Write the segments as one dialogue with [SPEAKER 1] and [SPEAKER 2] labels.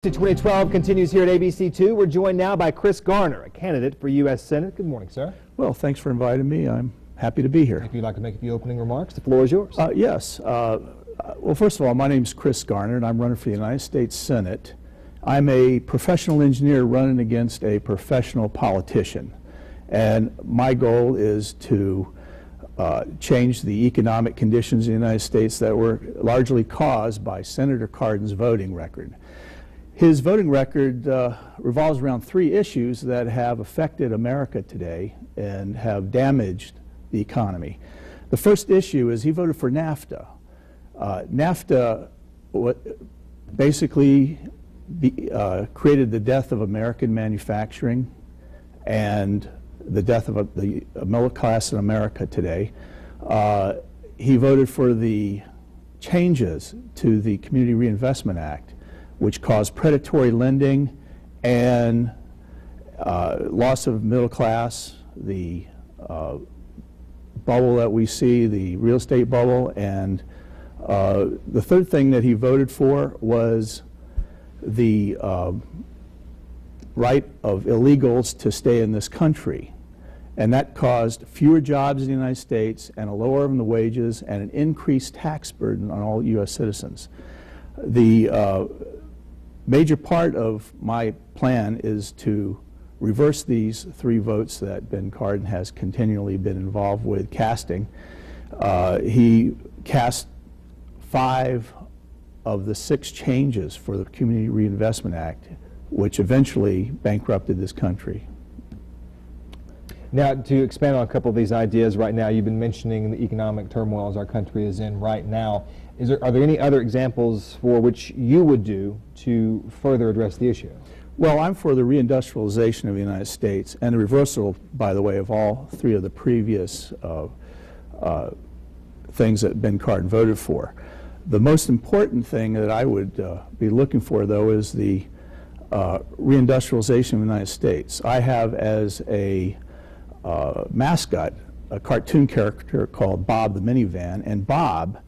[SPEAKER 1] 2012 continues here at ABC2. We're joined now by Chris Garner, a candidate for U.S. Senate. Good morning, sir.
[SPEAKER 2] Well, thanks for inviting me. I'm happy to be here.
[SPEAKER 1] If you'd like to make a few opening remarks, the floor is yours.
[SPEAKER 2] Yes. Well, first of all, my name is Chris Garner, and I'm running for the United States Senate. I'm a professional engineer running against a professional politician. And my goal is to change the economic conditions in the United States that were largely caused by Senator Cardin's voting record. His voting record revolves around three issues that have affected America today and have damaged the economy. The first issue is he voted for NAFTA. NAFTA basically created the death of American manufacturing and the death of the middle class in America today. He voted for the changes to the Community Reinvestment Act, which caused predatory lending and loss of middle class, the bubble that we see, the real estate bubble, and the third thing that he voted for was the right of illegals to stay in this country. And that caused fewer jobs in the United States and a lower in the wages and an increased tax burden on all U.S. citizens. The major part of my plan is to reverse these three votes that Ben Cardin has continually been involved with casting. He cast 5 of the 6 changes for the Community Reinvestment Act, which eventually bankrupted this country.
[SPEAKER 1] Now, to expand on a couple of these ideas right now, you've been mentioning the economic turmoil as our country is in right now. Are there any other examples for which you would do to further address the issue?
[SPEAKER 2] Well, I'm for the reindustrialization of the United States and the reversal, by the way, of all 3 of the previous things that Ben Cardin voted for. The most important thing that I would be looking for, though, is the reindustrialization of the United States. I have as a mascot a cartoon character called Bob the Minivan, and Bob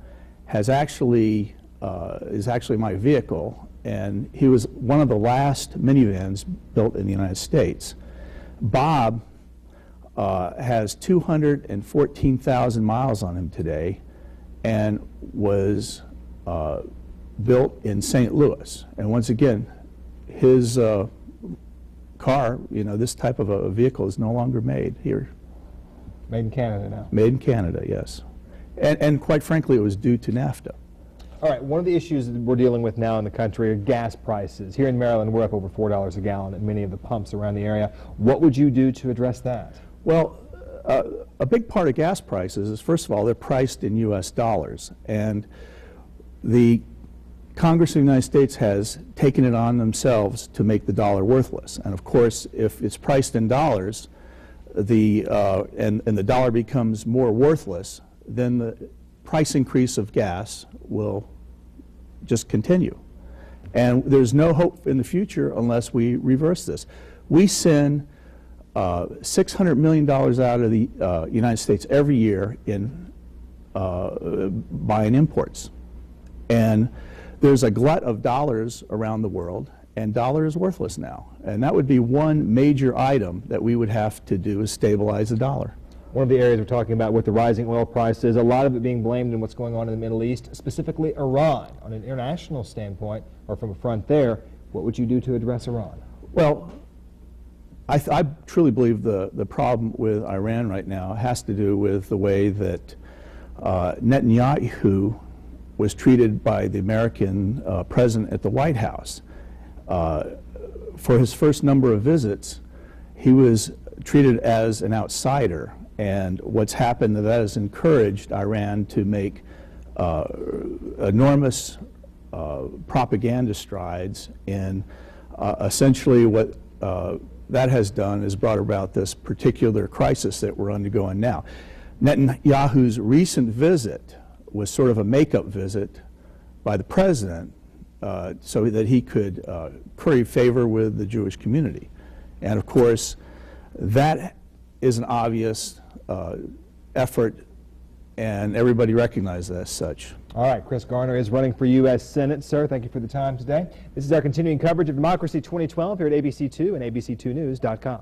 [SPEAKER 2] is actually my vehicle, and he was one of the last minivans built in the United States. Bob has 214,000 miles on him today and was built in St. Louis. And once again, his car, this type of a vehicle is no longer made here.
[SPEAKER 1] Made in Canada now.
[SPEAKER 2] Made in Canada, yes. And quite frankly, it was due to NAFTA.
[SPEAKER 1] All right, one of the issues that we're dealing with now in the country are gas prices. Here in Maryland, we're up over $4 a gallon at many of the pumps around the area. What would you do to address that?
[SPEAKER 2] Well, a big part of gas prices is, first of all, they're priced in U.S. dollars. And the Congress of the United States has taken it on themselves to make the dollar worthless. And of course, if it's priced in dollars, and the dollar becomes more worthless, then the price increase of gas will just continue. And there's no hope in the future unless we reverse this. We send $600 million out of the United States every year in buying imports. And there's a glut of dollars around the world, and dollar is worthless now. And that would be one major item that we would have to do, is stabilize the dollar.
[SPEAKER 1] One of the areas we're talking about with the rising oil prices, a lot of it being blamed in what's going on in the Middle East, specifically Iran. On an international standpoint, or from a front there, what would you do to address Iran?
[SPEAKER 2] Well, I truly believe the problem with Iran right now has to do with the way that Netanyahu was treated by the American president at the White House. For his first number of visits, he was treated as an outsider. And what's happened, that has encouraged Iran to make enormous propaganda strides in essentially what that has done is brought about this particular crisis that we're undergoing now. Netanyahu's recent visit was sort of a makeup visit by the president so that he could curry favor with the Jewish community. And of course, that is an obvious effort, and everybody recognizes that as such.
[SPEAKER 1] All right, Chris Garner is running for U.S. Senate. Sir, thank you for the time today. This is our continuing coverage of Democracy 2012 here at ABC2 and ABC2News.com.